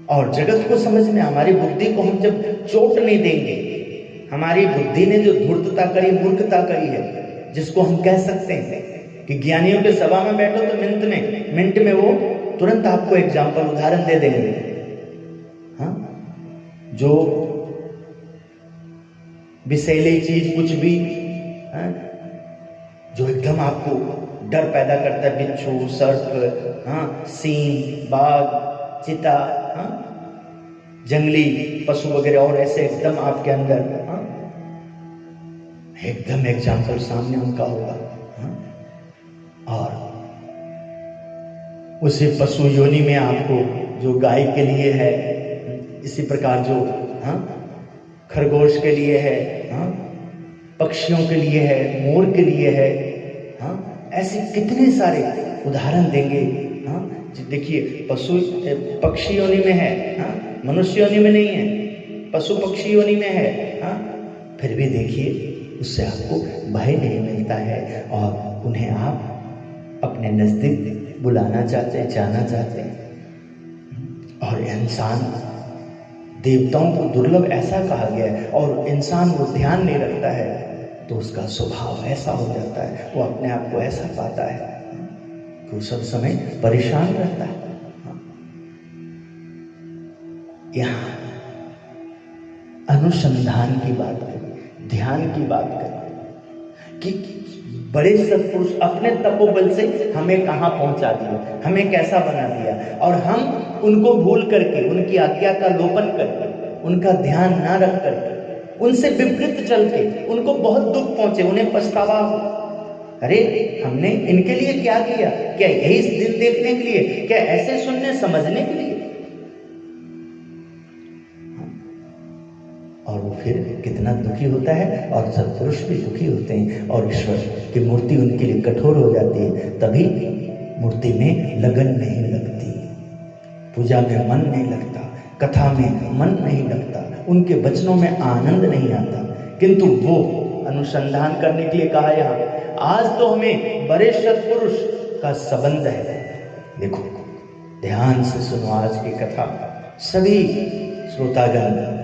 और जगत को समझने हमारी बुद्धि को हम जब चोट नहीं देंगे, हमारी बुद्धि ने जो धूर्तता करी, मूर्खता करी है, जिसको हम कह सकते हैं कि ज्ञानियों के सभा में बैठो तो मिनट में वो तुरंत आपको एग्जाम्पल उदाहरण दे देंगे, हाँ? जो विषैली चीज कुछ भी, हाँ? जो एकदम आपको डर पैदा करता है, बिच्छू, सर्प, हाँ, सींग, बाघ, चिता, हाँ, जंगली पशु वगैरह, और ऐसे एकदम आपके अंदर, हाँ, एकदम एग्जाम्पल सामने उनका होगा, हाँ? और उसी पशु योनि में आपको जो गाय के लिए है, इसी प्रकार जो, हाँ, खरगोश के लिए है, हाँ, पक्षियों के लिए है, मोर के लिए है, हाँ, ऐसे कितने सारे उदाहरण देंगे, हाँ? देखिए पक्षी योनि में है, हाँ, मनुष्य योनि में नहीं है, पशु पक्षी योनि में है, हाँ? फिर भी देखिए उससे आपको भय नहीं मिलता है और उन्हें आप अपने नजदीक बुलाना चाहते हैं, जाना चाहते हैं। और इंसान, देवताओं को दुर्लभ ऐसा कहा गया है, और इंसान वो ध्यान नहीं रखता है तो उसका स्वभाव ऐसा हो जाता है, वो अपने आप को ऐसा पाता है कि वो सब समय परेशान रहता है। यहाँ अनुसंधान की बात करें, ध्यान की बात करें कि बड़े सत्पुरुष अपने तपोबल से हमें कहाँ पहुंचा दिया, हमें कैसा बना दिया, और हम उनको भूल करके, उनकी आज्ञा का लोपन करके, उनका ध्यान ना रख करके, उनसे विपरीत चल के उनको बहुत दुख पहुंचे, उन्हें पछतावा हो, अरे हमने इनके लिए क्या किया, क्या यही दिन देखने के लिए, क्या ऐसे सुनने समझने के लिए? और वो फिर कितना दुखी होता है, और सत्पुरुष भी दुखी होते हैं, और ईश्वर की मूर्ति उनके लिए कठोर हो जाती है, तभी मूर्ति में लगन नहीं लगती, पूजा में मन नहीं लगता, कथा में मन नहीं लगता, उनके वचनों में आनंद नहीं आता। किंतु वो अनुसंधान करने के लिए कहा यहाँ, आज तो हमें बड़े सत्पुरुष का संबंध है। देखो ध्यान से सुनो आज की कथा, सभी श्रोतागण,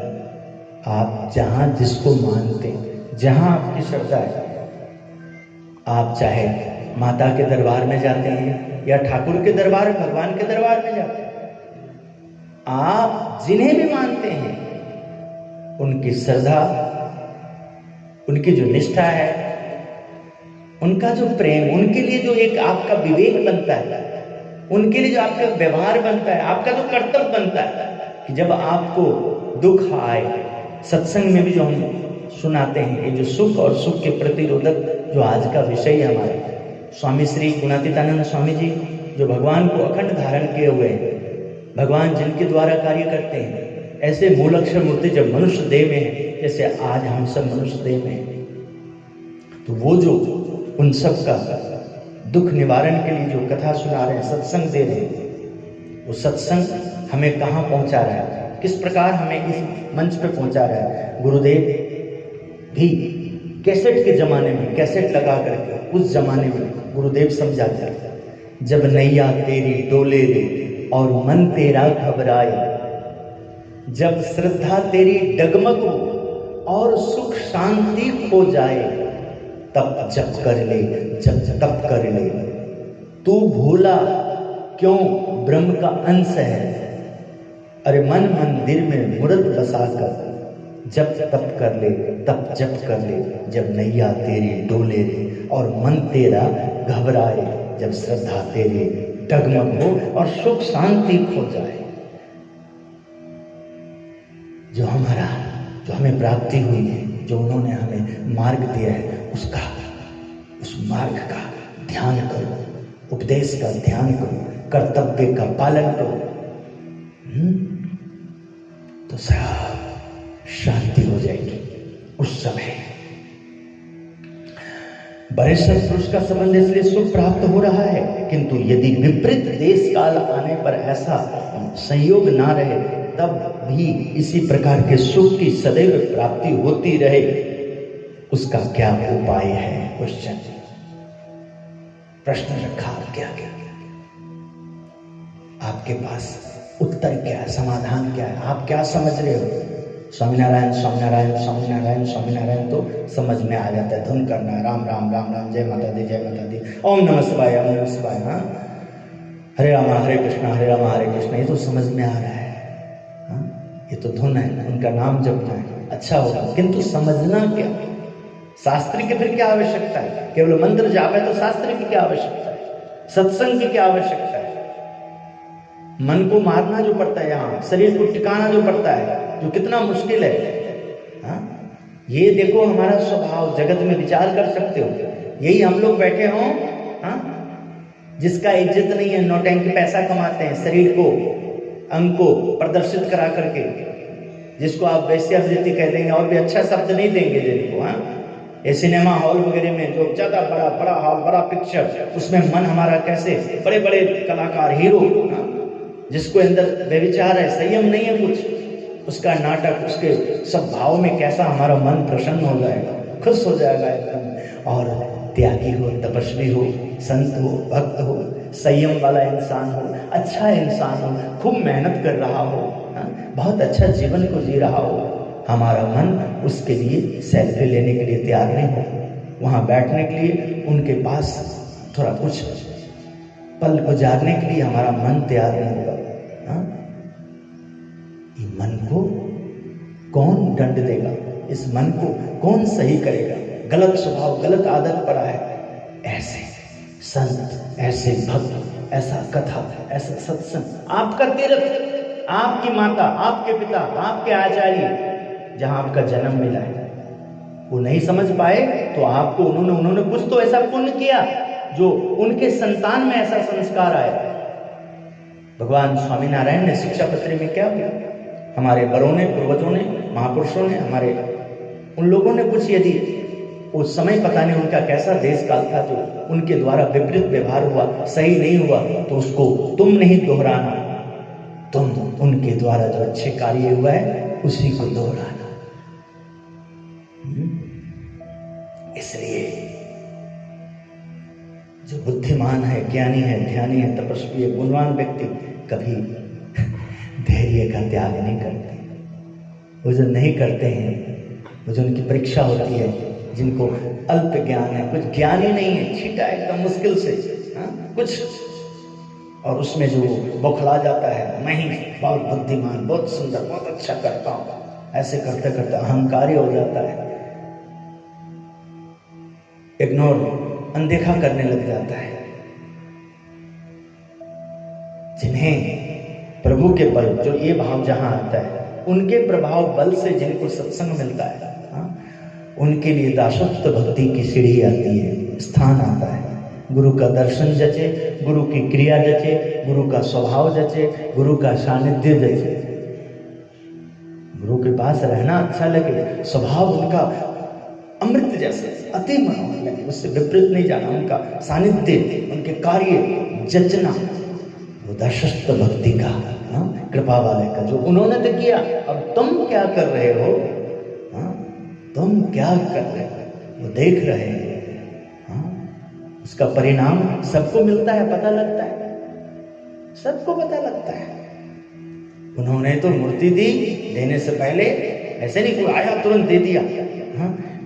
आप जहां जिसको मानते, जहां आपकी श्रद्धा है, आप चाहे माता के दरबार में जाते हैं या ठाकुर के दरबार, भगवान के दरबार में जाते हैं, आप जिन्हें भी मानते हैं उनकी श्रद्धा, उनकी जो निष्ठा है, उनका जो प्रेम, उनके लिए जो एक आपका विवेक बनता है, उनके लिए जो आपका व्यवहार बनता है, आपका जो कर्तव्य बनता है कि जब आपको दुख आए, सत्संग में भी जो हम सुनाते हैं, ये जो सुख और सुख के प्रतिरोधक जो आज का विषय है हमारे, स्वामी श्री गुणातीतानंद स्वामी जी जो भगवान को अखंड धारण किए हुए हैं, भगवान जिनके द्वारा कार्य करते हैं, ऐसे मूल अक्षर मूर्ति जब मनुष्य देह में है, जैसे आज हम सब मनुष्य देह में हैं, तो वो जो उन सब का दुख निवारण के लिए जो कथा सुना रहे हैं, सत्संग दे रहे हैं, वो सत्संग हमें कहाँ पहुंचा रहा है, किस प्रकार हमें इस मंच पे पहुंचा रहा है। गुरुदेव भी कैसेट के जमाने में कैसेट लगा करके, उस जमाने में गुरुदेव समझाते हैं, जब नैया तेरी डोले रे और मन तेरा घबराए, जब श्रद्धा तेरी डगमग हो और सुख शांति खो जाए, तब जप कर ले, जब तप कर ले, तू भूला क्यों ब्रह्म का अंश है, अरे मन मंदिर में मूर्त बसाकर जब तप कर ले, तब जप कर ले, जब नैया तेरी डोले रे और मन तेरा घबराए, जब श्रद्धा तेरी डगमग हो और सुख शांति खो जाए। जो हमें प्राप्ति हुई है, जो उन्होंने हमें मार्ग दिया है, उस मार्ग का ध्यान करो, उपदेश का ध्यान करो, कर्तव्य का पालन करो, तो सब शांति हो जाएगी। उस समय बरेश्वर पुरुष का संबंध इसलिए सुख प्राप्त हो रहा है, किंतु यदि विपरीत देश काल आने पर ऐसा संयोग ना रहे तब भी इसी प्रकार के सुख की सदैव प्राप्ति होती रहे, उसका क्या उपाय है? क्वेश्चन, प्रश्न रखा। क्या क्या आपके पास उत्तर क्या है, समाधान क्या है? आप क्या समझ रहे हो? स्वामीनारायण स्वामीनारायण स्वामीनारायण स्वामीनारायण तो समझ में आ जाता है, धुन करना है, राम राम राम राम, जय माता दी जय माता दी, ओम नमः शिवाय ओम नमः शिवाय, हाँ, हरे राम हरे कृष्णा हरे कृष्णा, ये तो समझ में आ रहा है, हाँ? ये तो धुन है, उनका नाम जपना है, अच्छा होगा, किंतु समझना क्या? शास्त्र की फिर क्या आवश्यकता है? केवल मंत्र जाप है तो शास्त्र की क्या आवश्यकता है? सत्संग की क्या आवश्यकता है? मन को मारना जो पड़ता है, यहाँ शरीर को टिकाना जो पड़ता है, जो कितना मुश्किल है, हाँ? ये देखो हमारा स्वभाव, जगत में विचार कर सकते हो, यही हम लोग बैठे हों, हाँ? जिसका इज्जत नहीं है, नौटंकी पैसा कमाते हैं, शरीर को अंग को प्रदर्शित करा करके, जिसको आप वैश्यावृत्ति कह देंगे और भी अच्छा शब्द नहीं देंगे जिनको, हाँ? ये सिनेमा हॉल वगैरह में जो ज्यादा बड़ा हॉल, बड़ा पिक्चर, उसमें मन हमारा कैसे, बड़े बड़े कलाकार, हीरो, हाँ? जिसको अंदर व्यभिचार है, संयम नहीं है कुछ, उसका नाटक, उसके सब भाव में कैसा हमारा मन प्रसन्न हो जाएगा, खुश हो जाएगा एकदम। और त्यागी हो, तपस्वी हो, संत हो, भक्त हो, संयम वाला इंसान हो, अच्छा इंसान हो, खूब मेहनत कर रहा हो, बहुत अच्छा जीवन को जी रहा हो, हमारा मन उसके लिए सेल्फी लेने के लिए तैयार नहीं हो, वहाँ बैठने के लिए उनके पास थोड़ा कुछ पल गुजारने के लिए हमारा मन तैयार नहीं होगा, हाँ? ये मन को कौन दंड देगा? इस मन को कौन सही करेगा? गलत स्वभाव, गलत आदत पड़ा है। ऐसे संत, ऐसे भक्त, ऐसा कथा, ऐसा सत्संग, आपका तीर्थ, आपकी माता, आपके पिता, आपके आचार्य, जहां आपका जन्म मिला है, वो नहीं समझ पाए तो आपको उन्होंने कुछ तो ऐसा पुण्य किया जो उनके संतान में ऐसा संस्कार आया। भगवान स्वामीनारायण ने शिक्षा पत्र में क्या किया? हमारे बड़ों ने, पूर्वजों ने, महापुरुषों ने, हमारे उन लोगों ने कुछ, यदि उस समय पता नहीं उनका कैसा देश काल था, जो उनके द्वारा विपरीत व्यवहार हुआ, सही नहीं हुआ, तो उसको तुम नहीं दोहराना, तुम उनके द्वारा जो अच्छे कार्य हुआ है उसी को दोहराना। इसलिए जो बुद्धिमान है, ज्ञानी है, ध्यानी है, तपस्वी है, गुणवान व्यक्ति कभी धैर्य का त्याग नहीं करते। वो जो नहीं करते हैं, वो जो उनकी परीक्षा होती है, जिनको अल्प ज्ञान है, कुछ ज्ञान ही नहीं है, छीटा एकदम मुश्किल से, हाँ? कुछ, और उसमें जो बौखला जाता है, मैं ही बहुत बुद्धिमान, बहुत सुंदर, बहुत अच्छा करता हूँ, ऐसे करते करते अहंकारी हो जाता है, इग्नोर, अनदेखा करने लग जाता है। जिन्हें प्रभु के बल, जो ये भाव जहां आता है, उनके प्रभाव बल से जिनको सत्संग मिलता है, उनके लिए दासत्व भक्ति की सीढ़ी आती है, स्थान आता है। गुरु का दर्शन जचे, गुरु की क्रिया जचे, गुरु का स्वभाव जचे, गुरु का सानिध्य जचे, गुरु के पास रहना अच्छा लगे, स्वभाव उनका अमृत जैसे अति मनोहर लगे, उससे विपरीत नहीं जाना, उनका सानिध्य, उनके कार्य जचना, वो दासत्व भक्ति का, कृपा वाले का, जो उन्होंने तो किया, अब तुम क्या कर रहे हो, तुम क्या कर रहे हो, वो देख रहे हैं, उसका परिणाम सबको मिलता है, पता लगता है, सबको पता लगता है। उन्होंने तो मूर्ति दी, देने से पहले ऐसे नहीं कोई आया तुरंत दे दिया,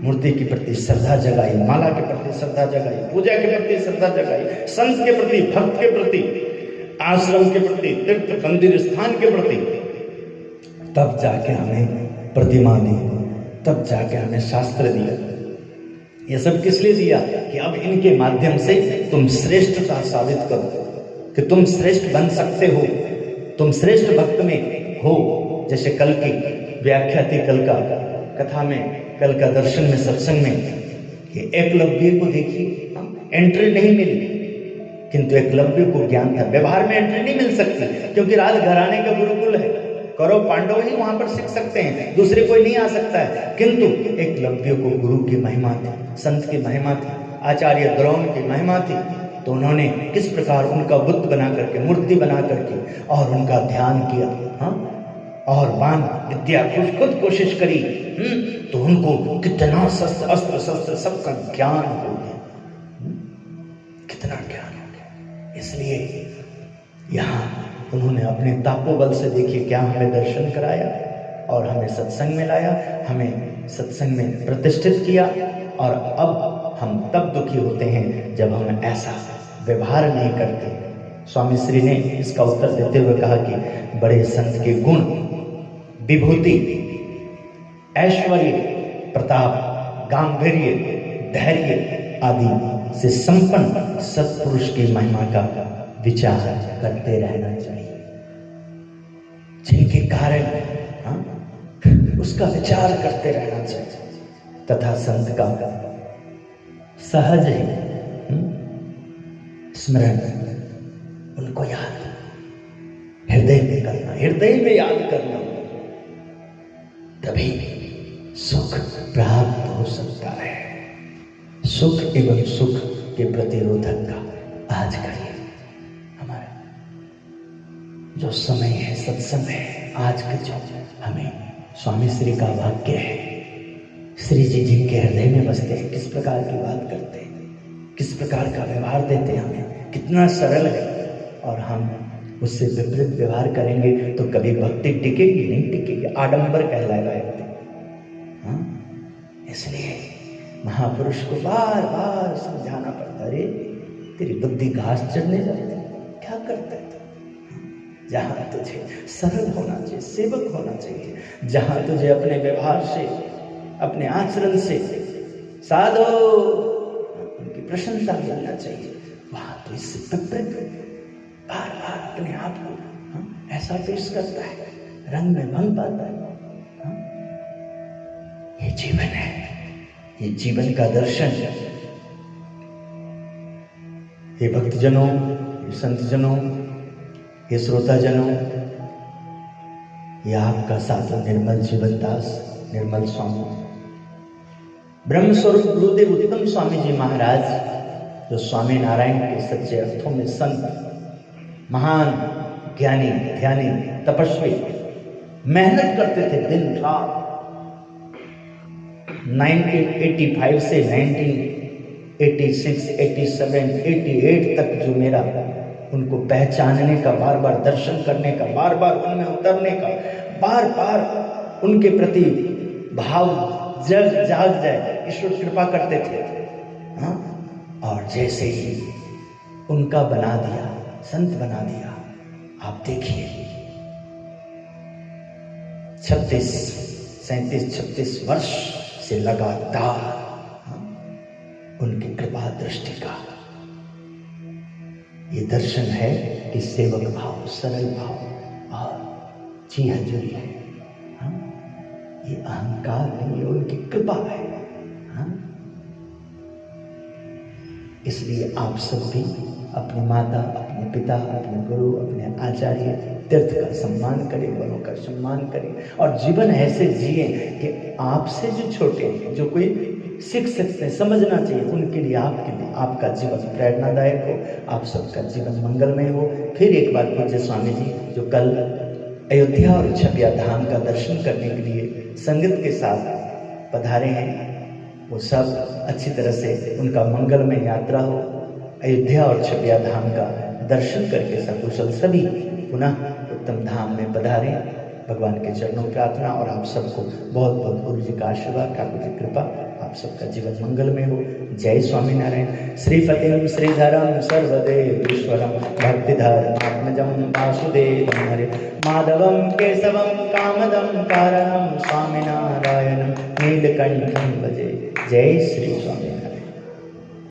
मूर्ति के प्रति श्रद्धा जगाई, माला के प्रति श्रद्धा जगाई, पूजा के प्रति श्रद्धा जगाई, संत के प्रति, भक्त के प्रति, आश्रम के प्रति, तीर्थ मंदिर स्थान के प्रति, तब जाके हमें प्रतिमा दी, तब जाके हमें शास्त्र दिया। ये सब किस लिए दिया? कि अब इनके माध्यम से तुम श्रेष्ठता साबित करो, कि तुम श्रेष्ठ बन सकते हो, तुम श्रेष्ठ भक्त में हो। जैसे कल की व्याख्या थी, कल का कथा में, कल का दर्शन में, सत्संग में, कि एकलव्य को देखिए, एंट्री नहीं मिली, किंतु एकलव्य को ज्ञान था। व्यवहार में एंट्री नहीं मिल सकती, क्योंकि राजघराने का गुरुकुल है, कौरव पांडव ही वहां पर सीख सकते हैं, दूसरे कोई नहीं आ सकता है। किंतु एकलव्य को गुरु की महिमा थी, संत की महिमा थी, आचार्य द्रोण की महिमा थी, तो उन्होंने किस प्रकार उनका बुद्ध बना करके, मूर्ति बना करके और उनका ध्यान किया। हाँ, और बाण विद्या खुद कोशिश करी, तो उनको कितना अस्त्र शस्त्र सबका ज्ञान हो गया, कितना ज्ञान हो गया। इसलिए यहाँ उन्होंने अपने तापोबल से देखिए क्या हमें दर्शन कराया और हमें सत्संग में लाया, हमें सत्संग में प्रतिष्ठित किया। और अब हम तब दुखी होते हैं जब हम ऐसा व्यवहार नहीं करते। स्वामी श्री ने इसका उत्तर देते हुए कहा कि बड़े संत के गुण, विभूति, ऐश्वर्य, प्रताप, गांधीर्य, धैर्य आदि से संपन्न सत्पुरुष की महिमा का विचार करते रहना चाहिए, जिनके कारण उसका विचार करते रहना चाहिए। तथा संत का सहज स्मरण, उनको याद हृदय में करना, हृदय में याद करना, तभी सुख प्राप्त हो सकता है। सुख एवं सुख के प्रतिरोधक का आज करिए। हमारा जो समय है, सत्संग है, आज के जो हमें स्वामी श्री का वाक्य है, श्री जी जिनके हृदय में बसते हैं, किस प्रकार की बात करते हैं, किस प्रकार का व्यवहार देते हैं, हमें कितना सरल है। और हम उससे विपरीत व्यवहार करेंगे तो कभी भक्ति टिकेगी नहीं, टिकेगी, आडंबर कहलाएगा व्यक्ति। हाँ, इसलिए महापुरुष को बार बार समझाना पड़ता, अरे तेरी बुद्धि घास चढ़ने जाती, क्या करता है? जहाँ तुझे सरल होना चाहिए, सेवक होना चाहिए, जहाँ तुझे अपने व्यवहार से, अपने आचरण से साधो उनकी प्रशंसा करना चाहिए, वहाँ तो इससे विपरीत बार बार अपने आप को ऐसा पेश करता है, रंग में भंग पाता है। ये जीवन है, ये जीवन का दर्शन। हे भक्तजनों, हे संतजनों, हे श्रोताजनों, ये आपका साधु निर्मल जीवन दास, निर्मल स्वामी, ब्रह्मस्वरूप गुरुदेव उत्तम स्वामी जी महाराज, जो स्वामी नारायण के सच्चे अर्थों में संत, महान ज्ञानी, ध्यानी, तपस्वी, मेहनत करते थे दिन रात। 1985 से 1986, 87, 88 तक जो मेरा उनको पहचानने का, बार बार दर्शन करने का, बार बार उनमें उतरने का, बार बार उनके प्रति भाव जाग जाए, ईश्वर कृपा करते थे। हाँ, और जैसे ही उनका बना दिया, संत बना दिया, आप देखिए 36 वर्ष से लगातार उनकी कृपा दृष्टि का ये दर्शन है कि सेवक भाव, सरल भाव और जी हजूरी है। ये अहंकार नहीं है, उनकी कृपा है। इसलिए आप सब भी अपने माता, अपने पिता, अपने गुरु, अपने आचार्य तीर्थ का सम्मान करें, बड़ों का सम्मान करें और जीवन ऐसे जिए कि आपसे जो छोटे हैं, जो कोई सीख सकते हैं, समझना चाहिए, उनके लिए, आपके लिए आपका जीवन प्रेरणादायक हो, आप सबका जीवन मंगलमय हो। फिर एक बार पूज्य स्वामी जी जो कल अयोध्या और छपिया धाम का दर्शन करने के लिए संगत के साथ पधारे हैं, वो सब अच्छी तरह से उनका मंगलमय यात्रा हो। अयोध्या और छपिया धाम का दर्शन करके सकुशल सभी पुनः उत्तम धाम में पधारे। भगवान के चरणों में प्रार्थना और आप सबको बहुत बहुत गुरु जी का आशीर्वाद, ठाकुर जी कृपा, आप सबका जीवन मंगलमय हो। जय स्वामीनारायण। श्रीपतिं श्रीधरं सर्वदेवेश्वरं भक्तिधर्मात्मजं वासुदेवं हरे माधवं केशवं कामदं कारणं स्वामीनारायणं नीलकंठं भजे। जय श्री स्वामीनारायण।